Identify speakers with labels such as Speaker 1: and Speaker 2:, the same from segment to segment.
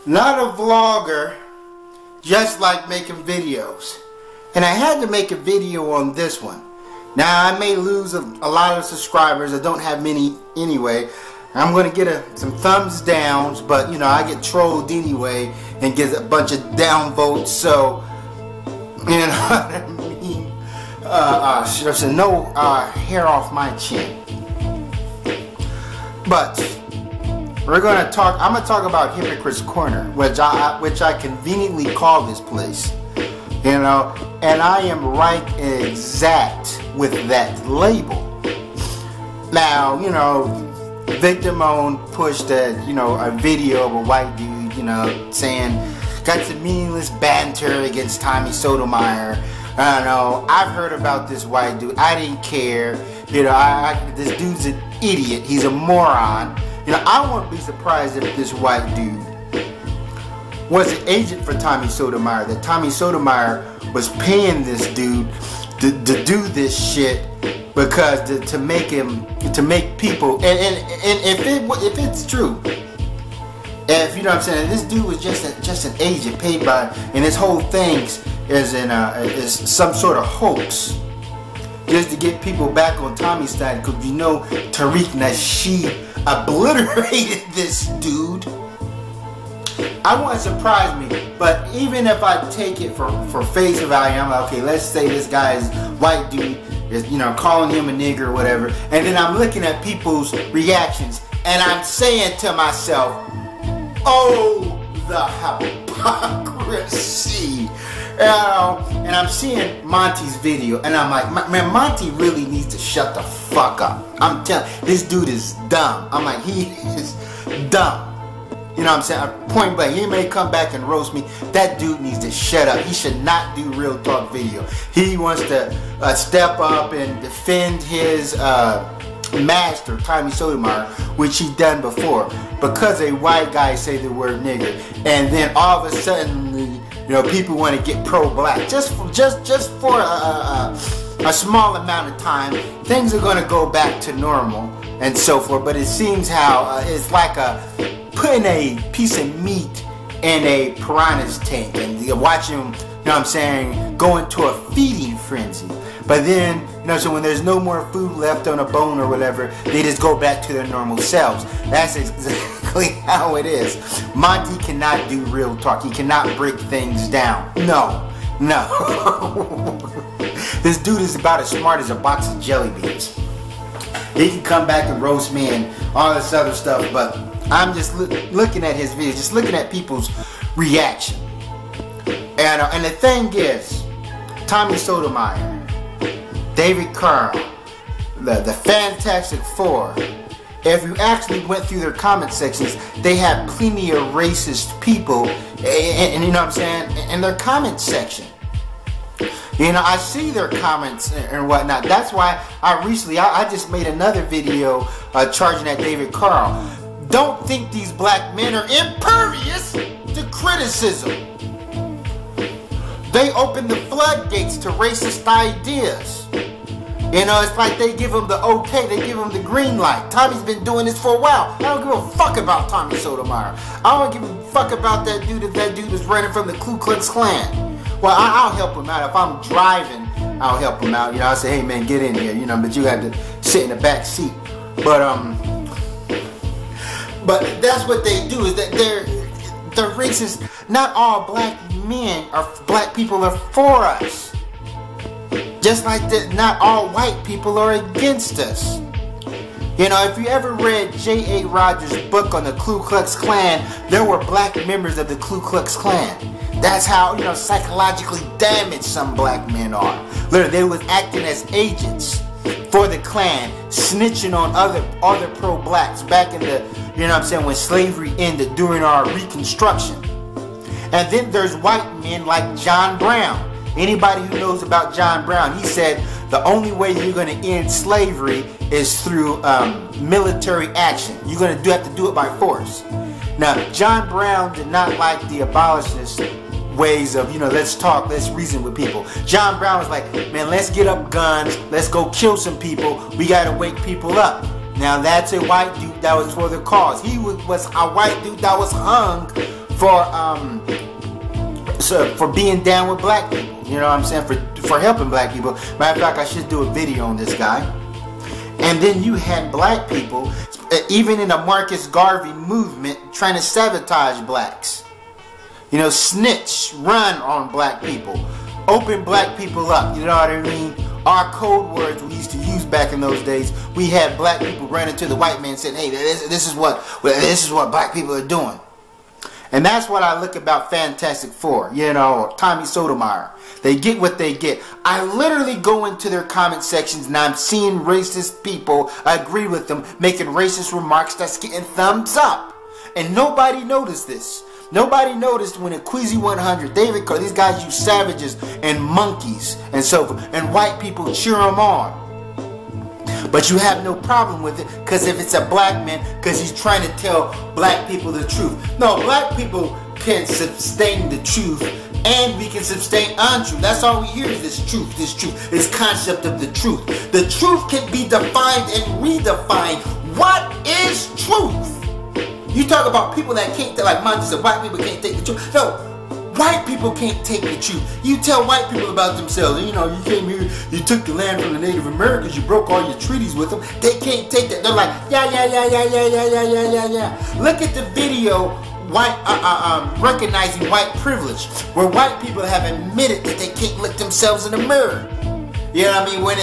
Speaker 1: Not a vlogger, just like making videos. And I had to make a video on this one. Now I may lose a lot of subscribers. I don't have many anyway. I'm going to get some thumbs downs, but you know, I get trolled anyway and get a bunch of downvotes, so you know what I mean. There's no hair off my chin. But we're going to talk. I'm going to talk about Hypocrite's Corner, which I conveniently call this place. You know, and I am right exact with that label. Now, you know, Victim Own pushed a video of a white dude, you know, saying got some meaningless banter against Tommy Sotomayor. I don't know. I've heard about this white dude. I didn't care. You know, this dude's an idiot. He's a moron. You know, I wouldn't be surprised if this white dude was an agent for Tommy Sotomayor. That Tommy Sotomayor was paying this dude to do this shit because to make people and if it's true, if you know what I'm saying, this dude was just an agent paid by, and this whole thing is some sort of hoax just to get people back on Tommy's side, because you know Tariq Nasheed obliterated this dude. I wouldn't surprise me, but even if I take it for face value, I'm like, okay, let's say this guy's white dude is, you know, calling him a nigger or whatever, and then I'm looking at people's reactions, and I'm saying to myself, oh, the hypocrisy. And I'm seeing Monty's video, and I'm like, man, Monty really needs to shut the fuck up. I'm telling you, this dude is dumb. I'm like, he is dumb. You know what I'm saying? Point blank. He may come back and roast me. That dude needs to shut up. He should not do real talk video. He wants to step up and defend his master, Tommy Sotomayor, which he done before, because a white guy say the word nigger, and then all of a sudden, you know, people want to get pro-black. Just for a small amount of time, things are going to go back to normal and so forth. But it seems how it's like putting a piece of meat in a piranha's tank and you watch him, you know what I'm saying, go into a feeding frenzy. But then, you know, so when there's no more food left on a bone or whatever, they just go back to their normal selves. That's exactly how it is. Monty cannot do real talk. He cannot break things down. No. This dude is about as smart as a box of jelly beans. He can come back and roast me and all this other stuff, but I'm just looking at his videos, just looking at people's reaction. And the thing is, Tommy Sotomayor, David Carl, the Fantastic Four, if you actually went through their comment sections, they have plenty of racist people, and you know what I'm saying, in their comment section. You know, I see their comments and whatnot. That's why I just made another video charging at David Carl. Don't think these black men are impervious to criticism. They open the floodgates to racist ideas. You know, it's like they give them the okay, they give them the green light. Tommy's been doing this for a while. I don't give a fuck about Tommy Sotomayor. I don't give a fuck about that dude if that dude is running from the Ku Klux Klan. Well, I'll help him out. If I'm driving, I'll help him out. You know, I'll say, hey man, get in here, you know, but you have to sit in the back seat. But that's what they do, is that they're racist. Not all black men or black people are for us. Just like that, not all white people are against us. You know, if you ever read J.A. Rogers' book on the Ku Klux Klan, there were black members of the Ku Klux Klan. That's how, you know, psychologically damaged some black men are. Literally, they was acting as agents for the Klan, snitching on other pro-blacks back in the, you know what I'm saying, when slavery ended during our Reconstruction. And then there's white men like John Brown. Anybody who knows about John Brown, he said the only way you're going to end slavery is through military action. You're going to have to do it by force. Now, John Brown did not like the abolitionist ways of, you know, let's talk, let's reason with people. John Brown was like, man, let's get up guns, let's go kill some people, we got to wake people up. Now, that's a white dude that was for the cause. He was a white dude that was hung for being down with black people. You know what I'm saying? For helping black people. Matter of fact, I should do a video on this guy. And then you had black people, even in the Marcus Garvey movement, trying to sabotage blacks. You know, snitch, run on black people, open black people up. You know what I mean? Our code words we used to use back in those days. We had black people running to the white man saying, "Hey, this is what black people are doing." And that's what I look about Fantastic Four, you know, Tommy Sotomayor. They get what they get. I literally go into their comment sections and I'm seeing racist people, I agree with them, making racist remarks that's getting thumbs up. And nobody noticed this. Nobody noticed when at Queasy 100, David Carr, these guys use savages and monkeys and so forth, and white people cheer them on. But you have no problem with it because if it's a black man, because he's trying to tell black people the truth. No, black people can sustain the truth and we can sustain untruth. That's all we hear is this truth, this concept of the truth. The truth can be defined and redefined. What is truth? You talk about people that can't, like Monty said, white people can't take the truth. No. White people can't take the truth. You tell white people about themselves. You know, you came here, you took the land from the Native Americans, you broke all your treaties with them. They can't take that. They're like, yeah. Look at the video, recognizing white privilege, where white people have admitted that they can't look themselves in the mirror. You know what I mean? When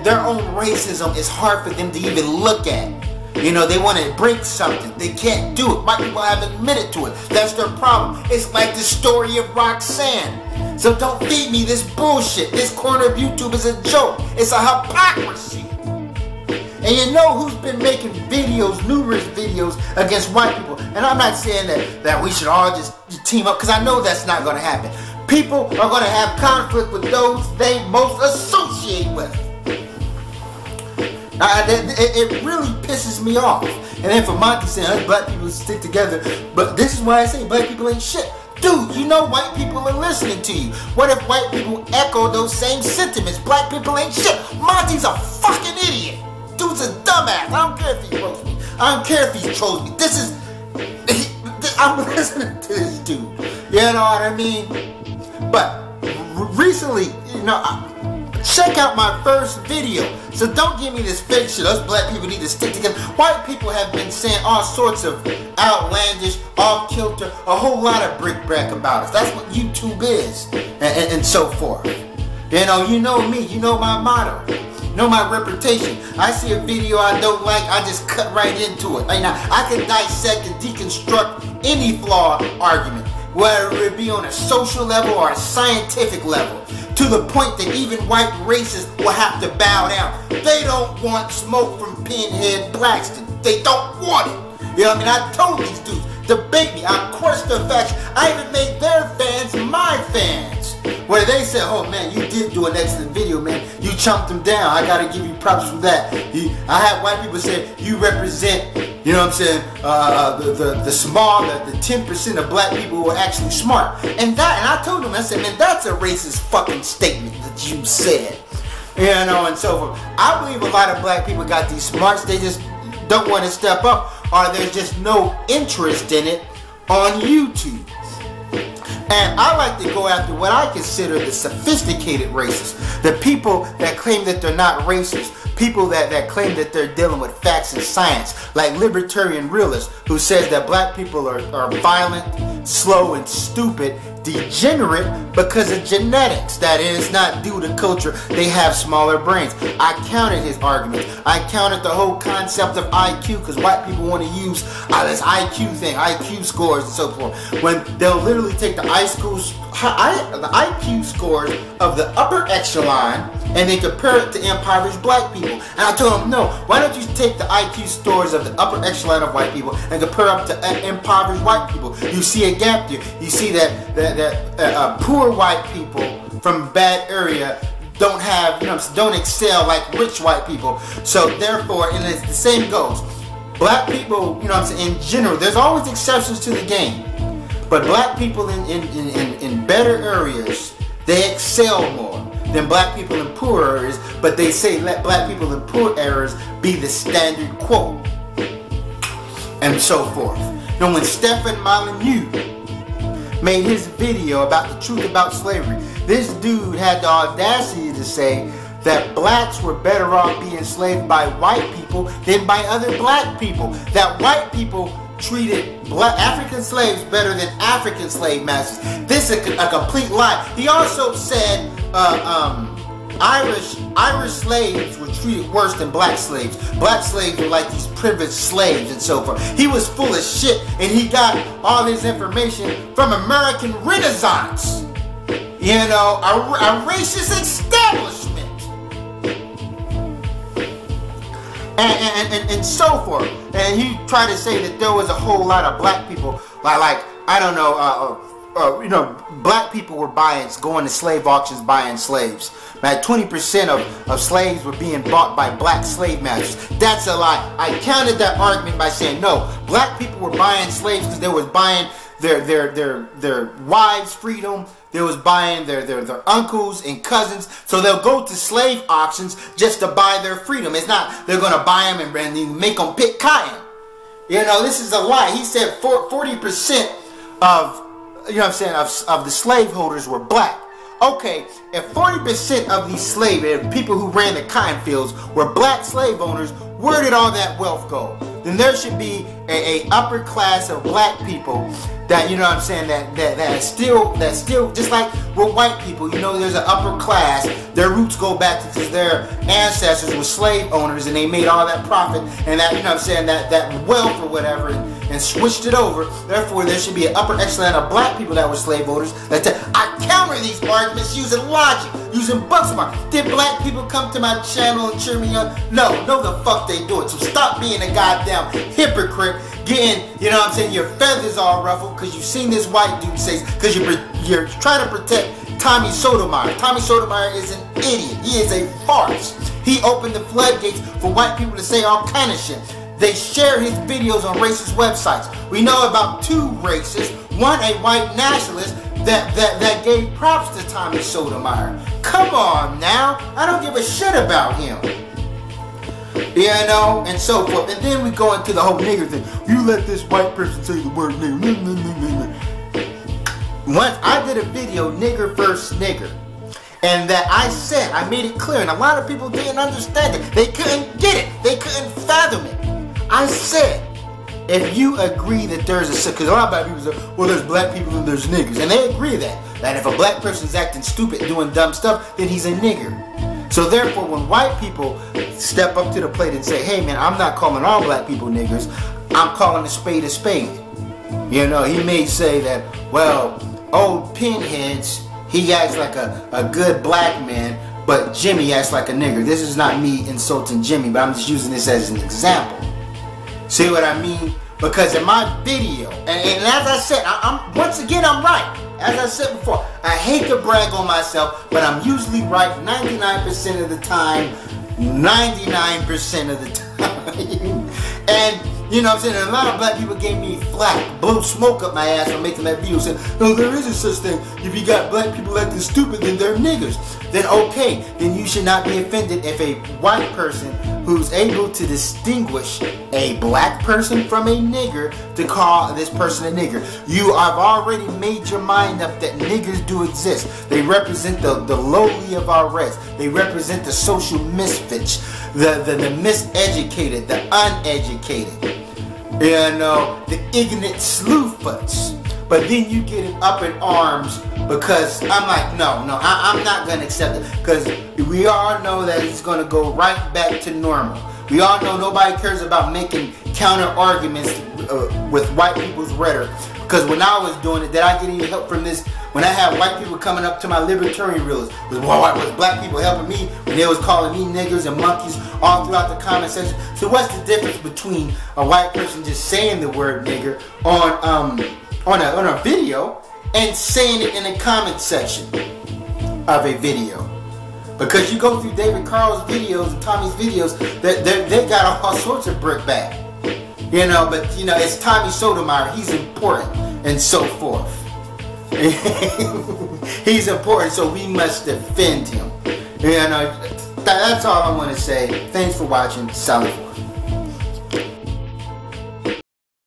Speaker 1: their own racism is hard for them to even look at. You know, they want to break something. They can't do it. White people haven't admitted to it. That's their problem. It's like the story of Roxanne. So don't feed me this bullshit. This corner of YouTube is a joke. It's a hypocrisy. And you know who's been making videos, numerous videos against white people. And I'm not saying that we should all just team up, because I know that's not going to happen. People are going to have conflict with those they most associate with. It really pisses me off. And then for Monty saying us black people stick together, but this is why I say black people ain't shit. Dude, you know white people are listening to you. What if white people echo those same sentiments? Black people ain't shit. Monty's a fucking idiot. Dude's a dumbass. I don't care if he roasts me. I don't care if he trolls me. I'm listening to this dude. You know what I mean? But recently, you know, check out my first video. So don't give me this fake shit. Us black people need to stick together. White people have been saying all sorts of outlandish, off-kilter, a whole lot of bric-brac about us. That's what YouTube is, and so forth. You know me. You know my motto. You know my reputation. I see a video I don't like, I just cut right into it. I can dissect and deconstruct any flawed argument, whether it be on a social level or a scientific level, to the point that even white racists will have to bow down. They don't want smoke from Pinhead Blackston. They don't want it. You know what I mean? I told these dudes, debate me. I questioned their facts. I even made their fans my fans. Where they said, oh man, you did do an excellent video, man. You chumped them down. I gotta give you props for that. I had white people say, you represent, you know what I'm saying, the small, the 10% of black people who are actually smart. And I told them, I said, man, that's a racist fucking statement that you said. You know, and so forth. I believe a lot of black people got these smarts, they just don't want to step up, or there's just no interest in it on YouTube. And I like to go after what I consider the sophisticated racists. The people that claim that they're not racist. People that claim that they're dealing with facts and science. Like libertarian realists who says that black people are violent, slow, and stupid, degenerate because of genetics. That is not due to culture. They have smaller brains. I counted his arguments. I counted the whole concept of IQ, because white people want to use this IQ thing, IQ scores and so forth. When they'll literally take the IQ scores of the upper echelon and they compare it to impoverished black people. And I told them, no, why don't you take the IQ scores of the upper echelon of white people and compare them to impoverished white people? You see a gap there. You see that poor white people from a bad area don't have, don't excel like rich white people. So therefore, and it's the same goes. Black people, in general, there's always exceptions to the game. But black people in better areas, they excel more than black people in poor areas, but they say let black people in poor areas be the standard quote, and so forth. And when Stephen Molyneux made his video about the truth about slavery, this dude had the audacity to say that blacks were better off being enslaved by white people than by other black people. That white people treated black African slaves better than African slave masters. This is a complete lie. He also said Irish slaves were treated worse than black slaves. Black slaves were like these privileged slaves and so forth. He was full of shit, and he got all his information from American Renaissance. You know, a racist establishment. And so forth. And he tried to say that there was a whole lot of black people, like I don't know, you know, black people were going to slave auctions buying slaves. Like 20% of slaves were being bought by black slave masters. That's a lie. I countered that argument by saying no, black people were buying slaves because they was buying their wives' freedom. They was buying their uncles and cousins. So they'll go to slave auctions just to buy their freedom. It's not they're going to buy them and make them pick cotton. You know, this is a lie. He said 40% of, you know what I'm saying, of the slaveholders were black. Okay, if 40% of these people who ran the cotton fields were black slave owners, where did all that wealth go? Then there should be a upper class of black people that, you know what I'm saying, that still just like with white people, you know, there's an upper class. Their roots go back to because their ancestors were slave owners and they made all that profit and that, you know what I'm saying, that wealth or whatever and switched it over. Therefore, there should be an upper echelon of black people that were slave owners. I counter these arguments using logic, using book smart. Did black people come to my channel and cheer me on? No the fuck they do it. So stop being a goddamn hypocrite, getting, you know what I'm saying, your feathers all ruffled because you've seen this white dude say, because you're trying to protect Tommy Sotomayor. Tommy Sotomayor is an idiot. He is a farce. He opened the floodgates for white people to say all kind of shit. They share his videos on racist websites. We know about two racists, one a white nationalist that gave props to Tommy Sotomayor. Come on now, I don't give a shit about him. You know, and so forth. And then we go into the whole nigger thing. You let this white person say the word nigger. Once I did a video, nigger versus nigger, and that I made it clear, and a lot of people didn't understand it. They couldn't get it. They couldn't fathom it. I said, if you agree that there's because a lot of black people say, well, there's black people and there's niggers, and they agree that if a black person's acting stupid, doing dumb stuff, then he's a nigger. So therefore, when white people step up to the plate and say, hey man, I'm not calling all black people niggers, I'm calling a spade a spade. You know, he may say that, well, old Pinheads, he acts like a good black man, but Jimmy acts like a nigger. This is not me insulting Jimmy, but I'm just using this as an example. See what I mean? Because in my video, and as I said, once again, I'm right. As I said before, I hate to brag on myself, but I'm usually right 99% of the time, 99% of the time. And, you know what I'm saying, and a lot of black people gave me flack, blew smoke up my ass for making that video, saying, no, there isn't such thing. If you got black people acting stupid, then they're niggers. Then okay, then you should not be offended if a white person who's able to distinguish a black person from a nigger to call this person a nigger. You have already made your mind up that niggers do exist. They represent the lowly of our race. They represent the social misfits, the miseducated, the uneducated, you know, the ignorant slewfoots. But then you get it up in arms because I'm like, no, I'm not going to accept it. Because we all know that it's going to go right back to normal. We all know nobody cares about making counter arguments with white people's rhetoric. Because when I was doing it, did I get any help from this? When I had white people coming up to my libertarian reels, was black people helping me when they was calling me niggers and monkeys all throughout the comment section. So what's the difference between a white person just saying the word nigger on a video and saying it in the comment section of a video? Because you go through David Carl's videos and Tommy's videos, they got all sorts of brickbat. You know, but you know, it's Tommy Sotomayor, he's important and so forth. He's important, so we must defend him. You know, that's all I want to say. Thanks for watching. Salute.